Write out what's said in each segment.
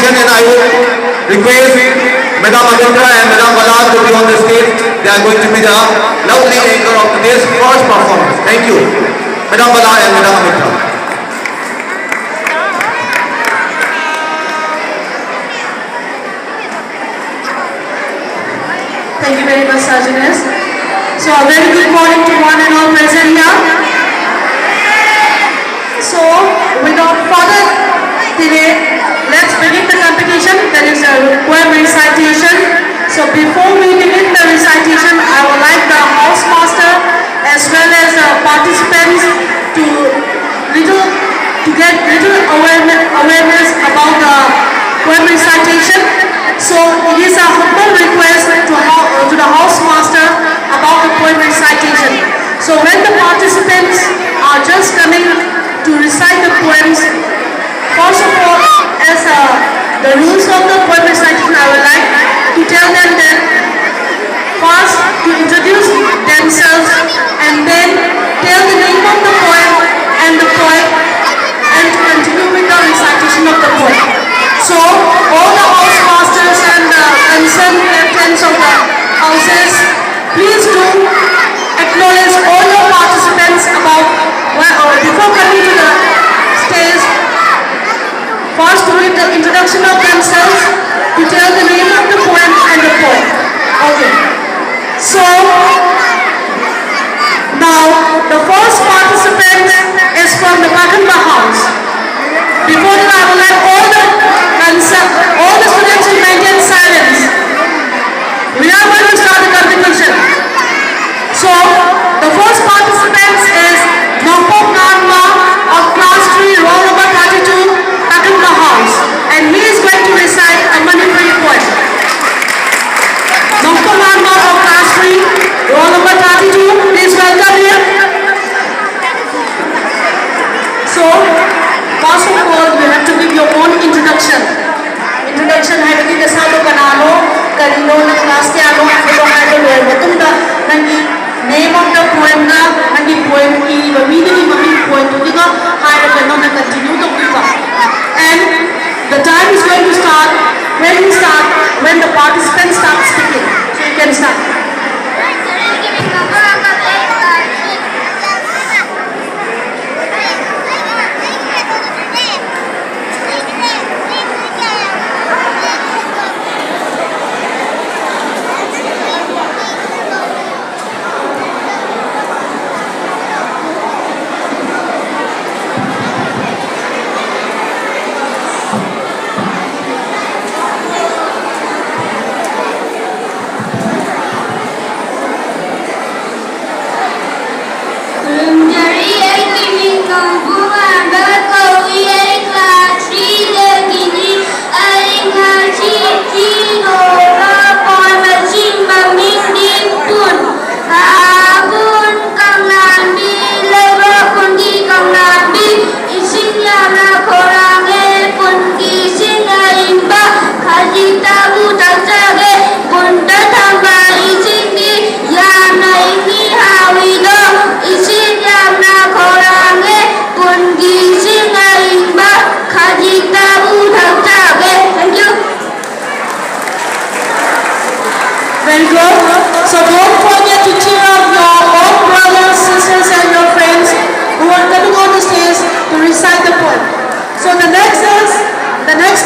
introduction, and I would request Madam Agantra and Madam Balad to be on the stage. They are going to be the lovely anchor of today's first performance. Thank you. Madam Balad and Madam Agantra. Thank you very much, Sargenes. So a very good morning to one and all present here. So without further delay, let's begin the competition. That is a poem recitation. So before we begin the recitation, I would like the house master as well as the participants to get little awareness about the poem recitation. So it is a humble request to the house master about the poem recitation. So when the participants are just coming to recite the poems, first of all, as the rules of the poem recitation, I would like to tell them that first to introduce themselves and then tell the name of the poem and the poet and to continue with the recitation of the poem. So all the house masters and the concerned captains of the houses, please do acknowledge all your participants before coming to the stage. First to read the introduction of themselves, to tell the name of the poem and the poet. Okay. So now the first participant is from the Pakanba house. Before that, I would like all the students to maintain silence. We are going to start the competition. So the first participant is Nongpok Nanma of class 3, roll number 32, Pakanba house, and he is going to recite a Manipuri poem. Nongpok Nanma of class 3, roll number 32, please welcome him. So first of all, you have to give your own introduction. Introduction hai bagi nasalo kanalo, kanino na class ke ano, ano hai to loy matunda nangi name of the poem na nangi poem ki ba meaning mami poem to diga hai to kano na continue to diga. And the time is going to start when the participants start speaking. So you can start. Very good. So don't forget to cheer up your own brothers, sisters and your friends who are coming on the stage to recite the poem. So the next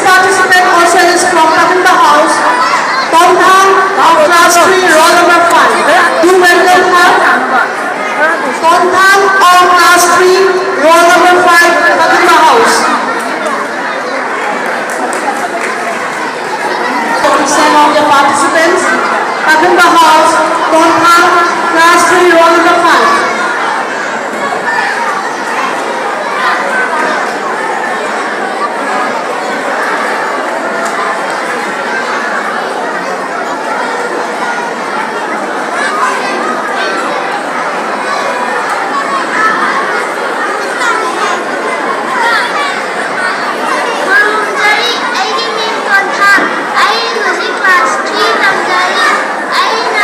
participant also is from Pakanba house, Tomthang of class 3, roll number 5. Do welcome her. Tomthang of class 3, roll number 5, Pakanba house. Some of the participants, Pakanba house, Tomthang, class 3, roll number 5. I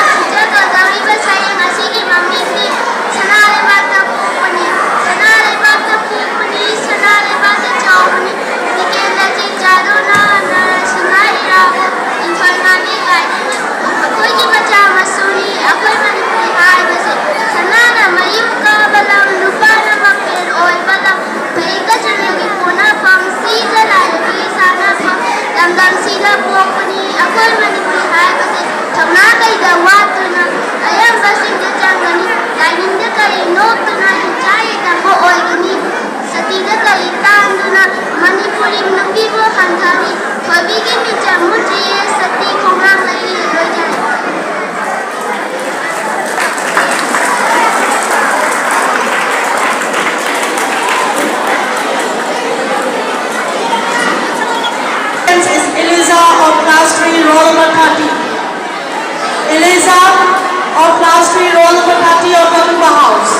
sila buwakuni ako'y manipulihay kasi tama kay dawato na ayang basing dyan gani kainin dia kay noto na hichay tamo oy gani sa tiga kay tando na manipulim na pibo kantari pabigin ni jamu jiye sa ti kongrang lay loy is Eliza of class 3, roll number 30. Eliza of class 3, roll number 30 of Pakumba House.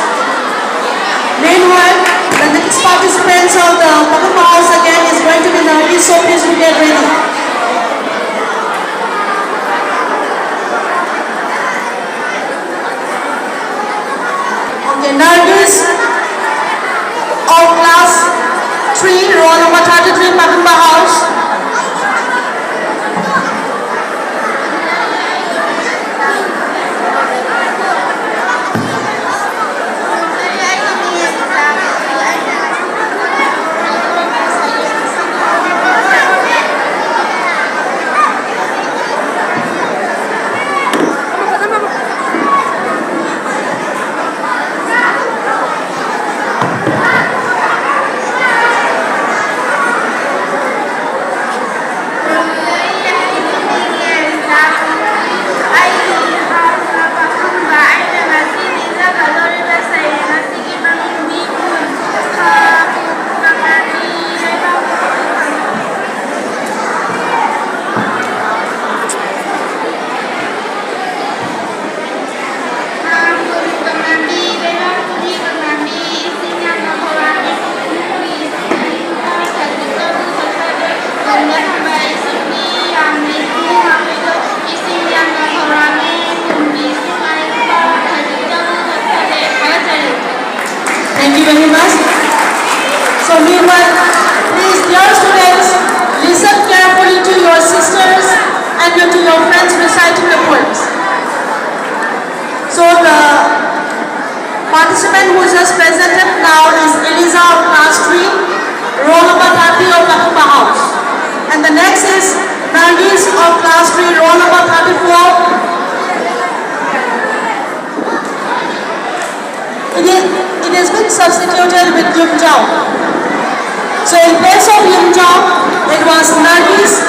Meanwhile, the next participants of the Pakumba House again is going to be Nargis, so please do get ready. Okay, Nargis of class 3, roll number 33, Pakumba House. Thank you very much. So meanwhile, please, dear students, listen carefully to your sisters and to your friends reciting the poems. So the participant who is just presented now is Eliza of class 3, roll number 30 of Pakumba House. And the next is Nargis of class 3, roll number 34. It has been substituted with Yum Jao. So in place of Yum Jao, it was Nargis,